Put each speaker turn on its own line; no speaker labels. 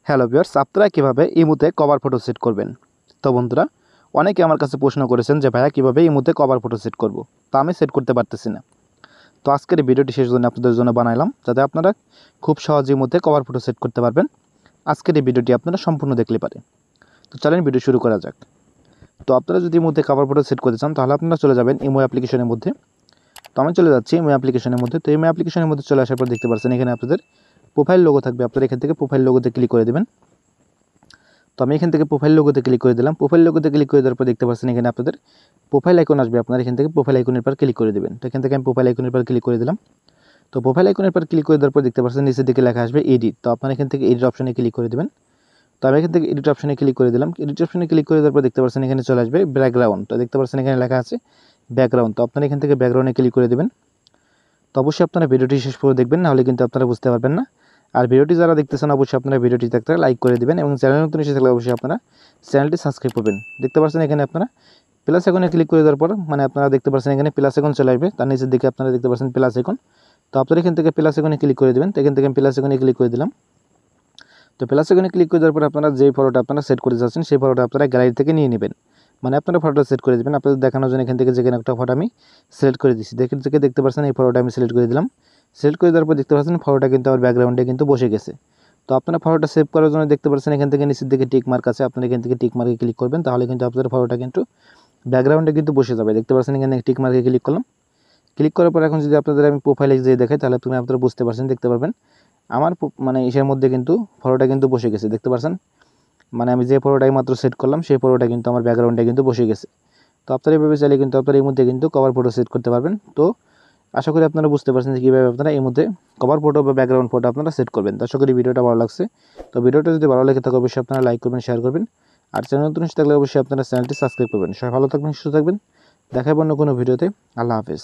Hello viewers, আপনারা কীভাবে ইমোতে কভার ফটো সেট করবেন। তো বন্ধুরা, অনেকে আমার কাছে প্রশ্ন করেছেন যে ভাইয়া কীভাবে ইমোতে কভার ফটো সেট করব, তা আমি সেট করতে পারতেছি না। তো আজকের এই ভিডিওটি শেষ জন্য আপনাদের জন্য বানাইলাম, যাতে আপনারা খুব সহজে ইমোতে কভার ফটো সেট করতে পারবেন। আজকের এই ভিডিওটি আপনারা সম্পূর্ণ দেখলে পারে। তো চলেন ভিডিও শুরু করা যাক। তো আপনারা যদি ইমোতে কভার ফটো সেট করতে চান, তাহলে আপনারা চলে যাবেন ইমো অ্যাপ্লিকেশনের মধ্যে। তো আমি চলে যাচ্ছি ইমো অ্যাপ্লিকেশনের মধ্যে। তো ইমো অ্যাপ্লিকেশনের মধ্যে চলে আসার পর দেখতে পাচ্ছেন এখানে আপনাদের প্রোফাইল লোগো থাকবে। আপনারা এখান থেকে প্রোফাইল লোগোতে ক্লিক করে দেবেন। তো আমি এখান থেকে প্রোফাইল লোগোতে ক্লিক করে দিলাম। প্রোফাইল লোগোতে ক্লিক করে দেওয়ার পর দেখতে পাচ্ছেন এখানে আপনাদের প্রোফাইল আইকন আসবে। আপনারা এখান থেকে প্রোফাইল আইকনের পর ক্লিক করে দেবেন। তো এখান থেকে আমি প্রোফাইল আইকনের পর ক্লিক করে দিলাম। তো প্রোফাইল আইকনের পর ক্লিক করে দেওয়ার পর দেখতে পাচ্ছেন নিচের দিকে লেখা আসবে এডিট। তো আপনারা এখান থেকে এডিট অপশনে ক্লিক করে দেবেন। তো আমি এখান থেকে এডিট অপশনে ক্লিক করে দিলাম। এডিট অপশনে ক্লিক করে দেওয়ার পর দেখতে পাচ্ছেন এখানে চলে আসবে ব্যাকগ্রাউন্ড। তো দেখতে পাচ্ছেন এখানে লেখা আছে ব্যাকগ্রাউন্ড। তো আপনারা এখান থেকে ব্যাকগ্রাউন্ডে ক্লিক করে দেবেন। তো অবশ্যই আপনারা ভিডিওটি শেষ করে দেখবেন, নাহলে কিন্তু আপনারা বুঝতে পারবেন না। আর ভিডিওটি যারা দেখতেছেন অবশ্যই আপনারা ভিডিওটি দেখতে লাইক করে দিবেন এবং চ্যানেল নতুন এসে থাকলে অবশ্যই আপনারা চ্যানেলটি সাবস্ক্রাইব করবেন। দেখতে পাচ্ছেন এখানে আপনারা প্লাস আইকনে ক্লিক করে দেওয়ার পর আপনারা দেখতে পাচ্ছেন এখানে প্লাস আইকন চলে আসবে। তার নিচের দিকে আপনারা দেখতে পাচ্ছেন প্লাস আইকন। তো আপনারা এখান থেকে প্লাস আইকনে ক্লিক করে দেবেন। তো এখান থেকে আমি প্লাস আইকনে ক্লিক করে দিলাম। তো প্লাস আইকনে ক্লিক করে দেওয়ার পর আপনারা যে ফটোটা আপনারা সেট করতে চাচ্ছেন সেই ফটোটা আপনারা গ্যালারি থেকে নিয়ে নেবেন। আপনারা ফটোটা সেট করে দেবেন। আপনাদের দেখানোর জন্য এখান থেকে যেখানে একটা ফটো আমি সিলেক্ট করে দিচ্ছি। দেখতে পাচ্ছেন এই ফটোটা আমি সিলেক্ট করে দিলাম। সিলেক্ট করে দেওয়ার পর দেখতে পাচ্ছেন ফটোটা কিন্তু আমার ব্যাকগ্রাউন্ডে কিন্তু বসে গেছে। তো আপনারা ফটোটা সেভ করার জন্য দেখতে পাচ্ছেন এখান থেকে নিচের দিকে টিক মার্ক আছে। আপনারা এখান থেকে টিক মার্কে ক্লিক করবেন, তাহলে কিন্তু আপনাদের ফটোটা কিন্তু ব্যাকগ্রাউন্ডে কিন্তু বসে যাবে। দেখতে পাচ্ছেন এখানে টিক মার্কে ক্লিক করলাম। ক্লিক করার পর এখন যদি আপনাদের আমি প্রোফাইলে যেয়ে দেখাই, তাহলে আপনারা বুঝতে পারছেন, দেখতে পারবেন আমার ইসের মধ্যে কিন্তু ফটোটা কিন্তু বসে গেছে। দেখতে পাচ্ছেন আমি যে ফটোটাই মাত্র সেট করলাম সেই ফটোটা কিন্তু আমার ব্যাকগ্রাউন্ডে কিন্তু বসে গেছে। তো আপনারা এইভাবে চাইলে কিন্তু আপনারা এই মধ্যে কিন্তু কভার ফটো সেট করতে পারবেন। তো আশা করি আপনারা বুঝতে পারছেন যে কীভাবে আপনারা এই মধ্যে কভার ফটো বা ব্যাকগ্রাউন্ড ফটো আপনারা সেট করবেন। তো আশা করি ভিডিওটা ভালো লাগছে। তো ভিডিওটা যদি ভালো লাগে থাকে অবশ্যই আপনারা লাইক করবেন, শেয়ার করবেন। আর চ্যানেল নতুন এসে থাকলে অবশ্যই আপনারা চ্যানেলটি সাবস্ক্রাইব করবেন। সবাই ভালো থাকবেন, সুস্থ থাকবেন। দেখা হবে অন্য কোনো ভিডিওতে। আল্লাহ হাফেজ।